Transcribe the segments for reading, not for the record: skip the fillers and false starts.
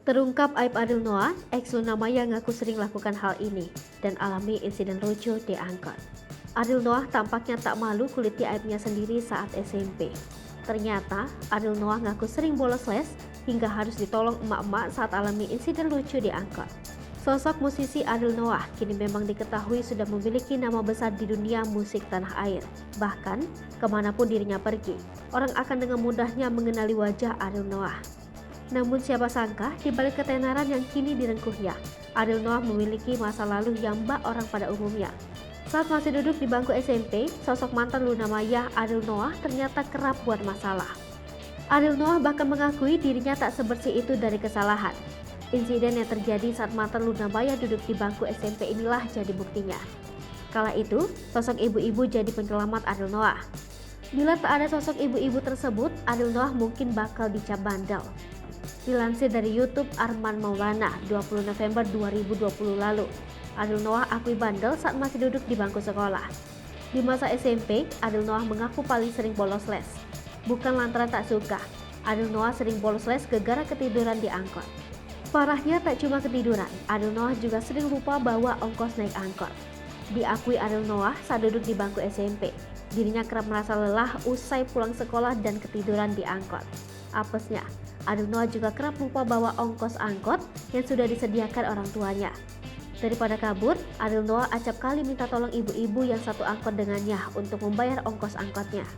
Terungkap aib Ariel Noah, ex Luna Maya ngaku sering lakukan hal ini dan alami insiden lucu di angkot. Ariel Noah tampaknya tak malu kuliti aibnya sendiri saat SMP. Ternyata Ariel Noah ngaku sering bolos les hingga harus ditolong emak-emak saat alami insiden lucu di angkot. Sosok musisi Ariel Noah kini memang diketahui sudah memiliki nama besar di dunia musik tanah air. Bahkan kemanapun dirinya pergi, orang akan dengan mudahnya mengenali wajah Ariel Noah. Namun siapa sangka di balik ketenaran yang kini direngkuhnya, Ariel Noah memiliki masa lalu yang bak orang pada umumnya. Saat masih duduk di bangku SMP, sosok mantan Luna Maya Ariel Noah ternyata kerap buat masalah. Ariel Noah bahkan mengakui dirinya tak sebersih itu dari kesalahan. Insiden yang terjadi saat mantan Luna Maya duduk di bangku SMP inilah jadi buktinya. Kala itu, sosok ibu-ibu jadi penyelamat Ariel Noah. Bila tak ada sosok ibu-ibu tersebut, Ariel Noah mungkin bakal dicap bandel. Dilansir dari YouTube Arman Maulana 20 November 2020 lalu, Ariel Noah akui bandel saat masih duduk di bangku sekolah. Di masa SMP, Ariel Noah mengaku paling sering bolos les. Bukan lantaran tak suka, Ariel Noah sering bolos les gara ketiduran di angkot. Parahnya tak cuma ketiduran, Ariel Noah juga sering lupa bawa ongkos naik angkot. Diakui Ariel Noah saat duduk di bangku SMP, dirinya kerap merasa lelah usai pulang sekolah dan ketiduran di angkot. Apesnya, Ariel Noah juga kerap lupa bawa ongkos angkot yang sudah disediakan orang tuanya. Daripada kabur, Ariel Noah acap kali minta tolong ibu-ibu yang satu angkot dengannya untuk membayar ongkos angkotnya.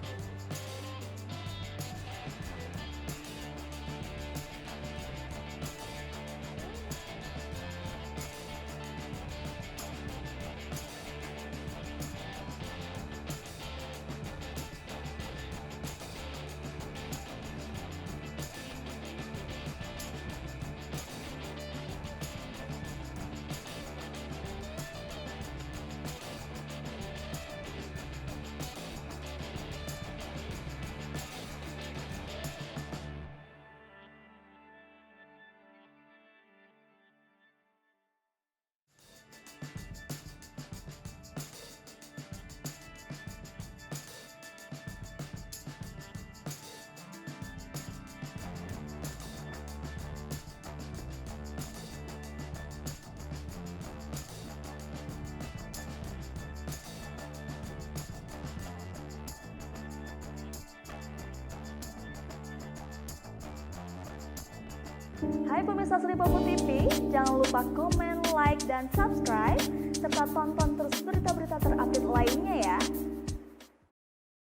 Hai pemirsa Sri Popo TV, jangan lupa komen, like, dan subscribe, serta tonton terus berita-berita terupdate lainnya ya.